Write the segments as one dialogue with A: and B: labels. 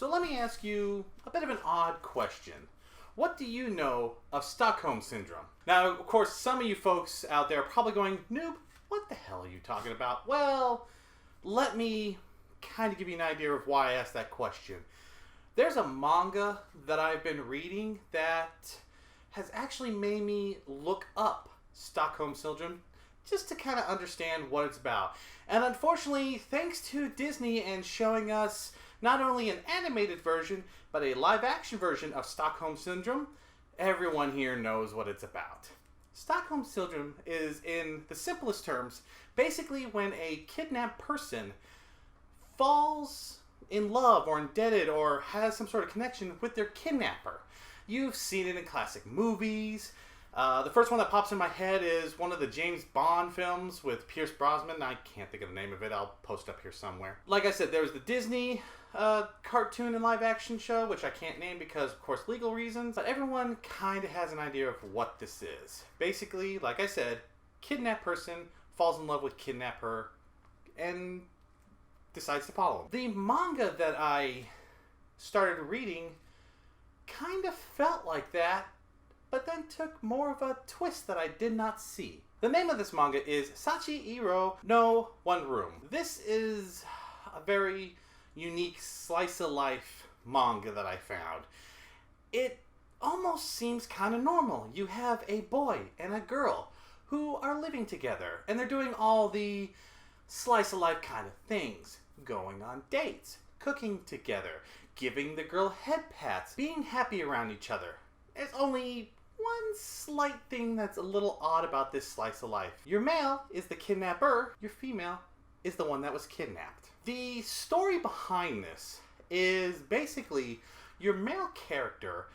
A: So let me ask you a bit of an odd question. What do you know of Stockholm Syndrome? Now, of course, some of you folks out there are probably going, Noob, what the hell are you talking about? Well, let me kind of give you an idea of why I asked that question. There's a manga that I've been reading that has actually made me look up Stockholm Syndrome just to kind of understand what it's about. And unfortunately, thanks to Disney and showing us not only an animated version, but a live-action version of Stockholm Syndrome, everyone here knows what it's about. Stockholm Syndrome is, in the simplest terms, basically when a kidnapped person falls in love or indebted or has some sort of connection with their kidnapper. You've seen it in classic movies. The first one that pops in my head is one of the James Bond films with Pierce Brosnan. I can't think of the name of it. I'll post up here somewhere. Like I said, there was the Disney cartoon and live action show, which I can't name because, of course, legal reasons. But everyone kind of has an idea of what this is. Basically, like I said, kidnapped person falls in love with kidnapper and decides to follow him. The manga that I started reading kind of felt like that, but then took more of a twist that I did not see. The name of this manga is Sachi Iro no One Room. This is a very unique slice-of-life manga that I found. It almost seems kind of normal. You have a boy and a girl who are living together, and they're doing all the slice-of-life kind of things. Going on dates, cooking together, giving the girl head pats, being happy around each other. There's only one slight thing that's a little odd about this slice of life. Your male is the kidnapper, your female is the one that was kidnapped. The story behind this is basically your male character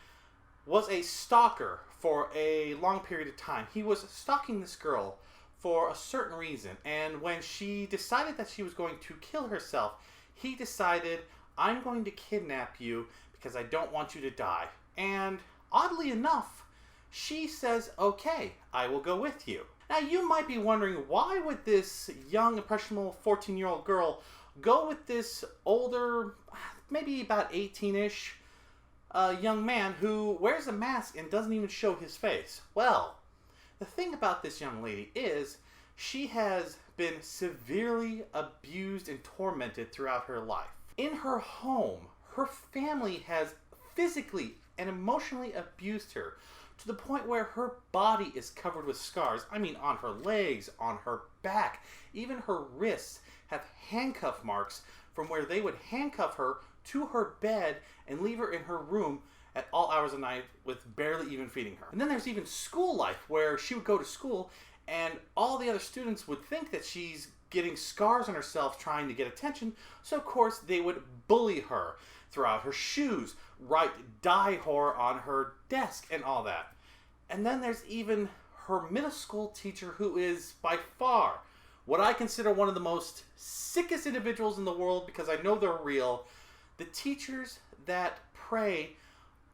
A: was a stalker for a long period of time. He was stalking this girl for a certain reason, and when she decided that she was going to kill herself, he decided, I'm going to kidnap you because I don't want you to die. And oddly enough, she says, okay, I will go with you. Now you might be wondering, why would this young, impressionable 14-year-old girl go with this older, maybe about 18-ish young man who wears a mask and doesn't even show his face? Well, the thing about this young lady is she has been severely abused and tormented throughout her life. In her home, her family has physically and emotionally abused her to the point where her body is covered with scars. I mean, on her legs, on her back, even her wrists have handcuff marks from where they would handcuff her to her bed and leave her in her room at all hours of the night with barely even feeding her. And then there's even school life, where she would go to school and all the other students would think that she's getting scars on herself trying to get attention, so of course they would bully her, throw out her shoes, write die horror on her desk and all that. And then there's even her middle school teacher, who is by far what I consider one of the most sickest individuals in the world, because I know they're real. The teachers that prey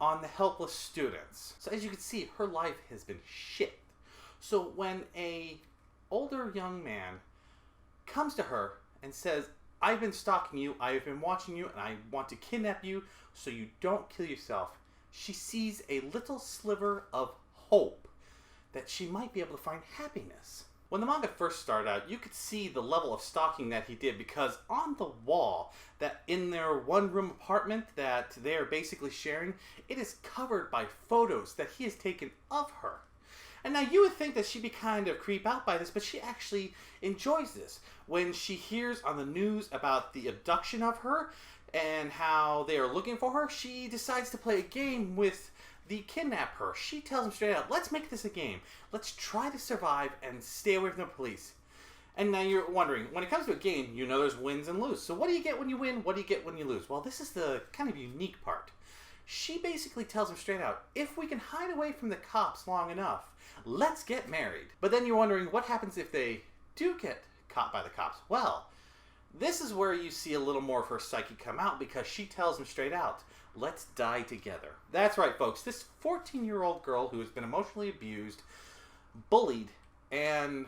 A: on the helpless students. So as you can see, her life has been shit. So when a older young man comes to her and says, I've been stalking you, I've been watching you, and I want to kidnap you so you don't kill yourself, she sees a little sliver of hope that she might be able to find happiness. When the manga first started out, you could see the level of stalking that he did, because on the wall that in their one-room apartment that they are basically sharing, it is covered by photos that he has taken of her. And now you would think that she'd be kind of creeped out by this, but she actually enjoys this. When she hears on the news about the abduction of her and how they are looking for her, she decides to play a game with the kidnapper. She tells him straight out, let's make this a game. Let's try to survive and stay away from the police. And now you're wondering, when it comes to a game, you know there's wins and lose. So what do you get when you win? What do you get when you lose? Well, this is the kind of unique part. She basically tells him straight out, if we can hide away from the cops long enough, let's get married. But then you're wondering, what happens if they do get caught by the cops? Well, this is where you see a little more of her psyche come out, because she tells him straight out, let's die together. That's right, folks. This 14-year-old girl who has been emotionally abused, bullied, and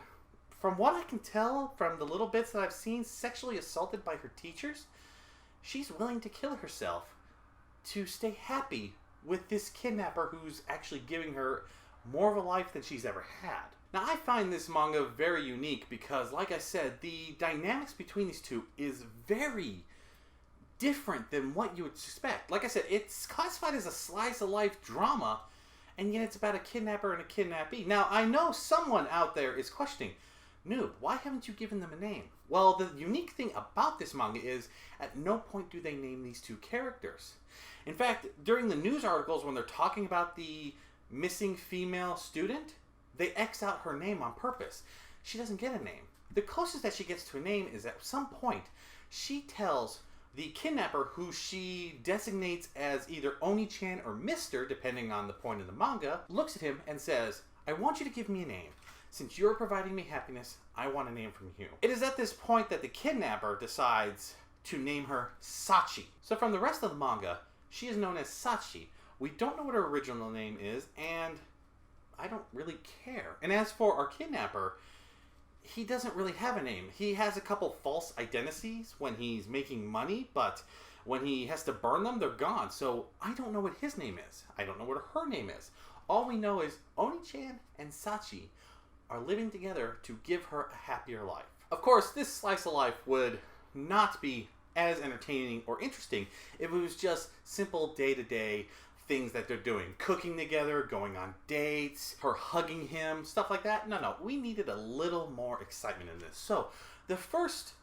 A: from what I can tell from the little bits that I've seen, sexually assaulted by her teachers, she's willing to kill herself to stay happy with this kidnapper who's actually giving her more of a life than she's ever had. Now, I find this manga very unique because, like I said, the dynamics between these two is very different than what you would expect. Like I said, it's classified as a slice of life drama, and yet it's about a kidnapper and a kidnappee. Now, I know someone out there is questioning, Noob, why haven't you given them a name? Well, the unique thing about this manga is at no point do they name these two characters. In fact, during the news articles when they're talking about the missing female student, they X out her name on purpose. She doesn't get a name. The closest that she gets to a name is at some point she tells the kidnapper, who she designates as either Oni-chan or Mr., depending on the point of the manga, looks at him and says, I want you to give me a name. Since you're providing me happiness, I want a name from you. It is at this point that the kidnapper decides to name her Sachi. So from the rest of the manga, she is known as Sachi. We don't know what her original name is, and I don't really care. And as for our kidnapper, he doesn't really have a name. He has a couple false identities when he's making money, but when he has to burn them, they're gone. So I don't know what his name is. I don't know what her name is. All we know is Oni-chan and Sachi are living together to give her a happier life. Of course, this slice of life would not be as entertaining or interesting if it was just simple day-to-day things that they're doing. Cooking together, going on dates, her hugging him, stuff like that. No, we needed a little more excitement in this. So, the first,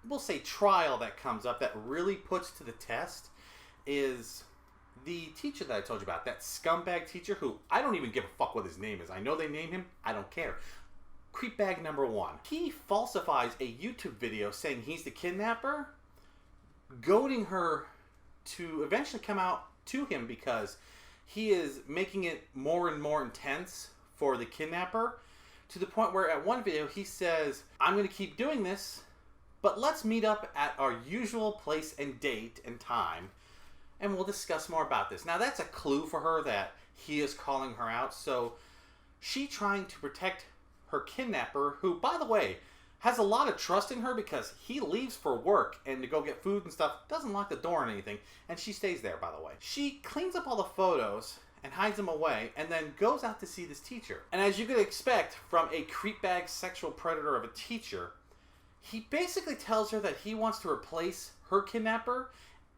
A: we'll say, trial that comes up that really puts to the test is the teacher that I told you about. That scumbag teacher who, I don't even give a fuck what his name is. I know they name him, I don't care. Creepbag number 1. He falsifies a YouTube video saying he's the kidnapper, goading her to eventually come out to him because he is making it more and more intense for the kidnapper, to the point where at one video he says, I'm going to keep doing this, but let's meet up at our usual place and date and time, and we'll discuss more about this. Now that's a clue for her that he is calling her out, so she trying to protect her kidnapper, who, by the way, has a lot of trust in her because he leaves for work and to go get food and stuff, doesn't lock the door or anything, and she stays there, by the way. She cleans up all the photos and hides them away, and then goes out to see this teacher. And as you could expect from a creepbag sexual predator of a teacher, he basically tells her that he wants to replace her kidnapper,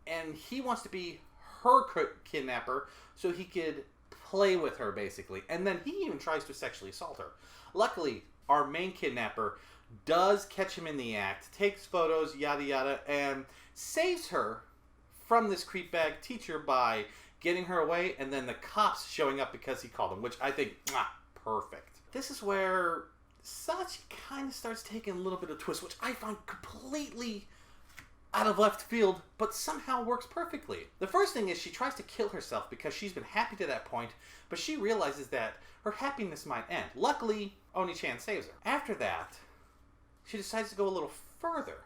A: and he wants to be her kidnapper so he could play with her, basically. And then he even tries to sexually assault her. Luckily, our main kidnapper does catch him in the act, takes photos, yada yada, and saves her from this creepbag teacher by getting her away, and then the cops showing up because he called them, which I think, perfect. This is where Sachi kind of starts taking a little bit of twist, which I find completely out of left field, but somehow works perfectly. The first thing is she tries to kill herself because she's been happy to that point, but she realizes that her happiness might end. Luckily, Oni-chan saves her. After that, she decides to go a little further.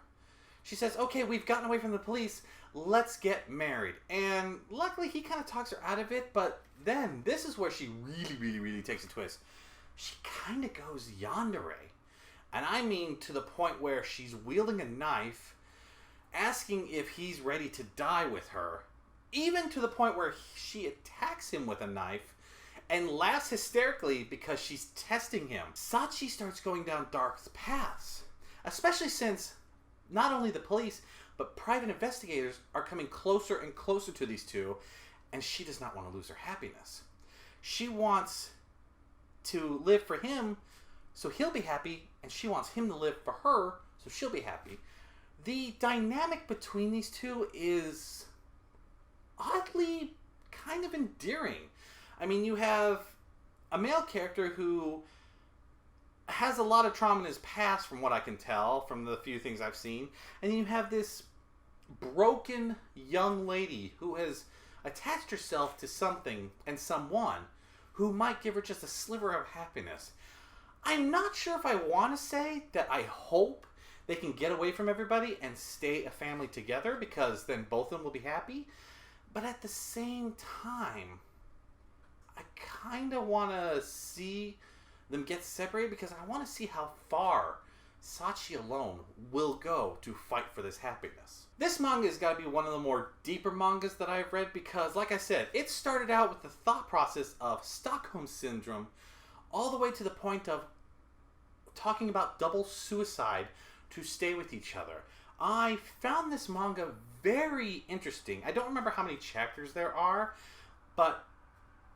A: She says, okay, we've gotten away from the police, let's get married. And luckily, he kind of talks her out of it, but then this is where she really takes a twist. She kind of goes yandere. And I mean to the point where she's wielding a knife, asking if he's ready to die with her, even to the point where she attacks him with a knife and laughs hysterically because she's testing him. Sachi starts going down dark paths, especially since not only the police, but private investigators are coming closer and closer to these two, and she does not want to lose her happiness. She wants to live for him so he'll be happy, and she wants him to live for her so she'll be happy. The dynamic between these two is oddly kind of endearing. I mean, you have a male character who has a lot of trauma in his past, from what I can tell, from the few things I've seen. And you have this broken young lady who has attached herself to something and someone who might give her just a sliver of happiness. I'm not sure if I want to say that I hope they can get away from everybody and stay a family together, because then both of them will be happy. But at the same time, I kind of want to see them get separated, because I want to see how far Sachi alone will go to fight for this happiness. This manga has got to be one of the more deeper mangas that I've read because, like I said, it started out with the thought process of Stockholm Syndrome all the way to the point of talking about double suicide to stay with each other. I found this manga very interesting. I don't remember how many chapters there are, but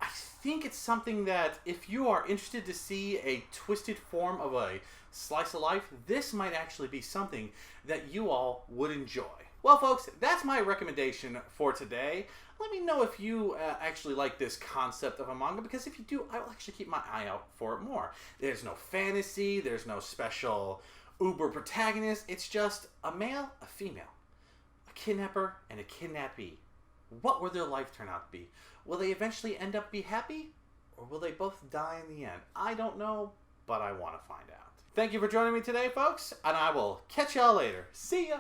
A: I think it's something that if you are interested to see a twisted form of a slice of life, this might actually be something that you all would enjoy. Well, folks, that's my recommendation for today. Let me know if you actually like this concept of a manga, because if you do, I will actually keep my eye out for it more. There's no fantasy, there's no special uber protagonist. It's just a male, a female, a kidnapper, and a kidnappee. What will their life turn out to be? Will they eventually end up be happy? Or will they both die in the end? I don't know, but I want to find out. Thank you for joining me today, folks, and I will catch y'all later. See ya!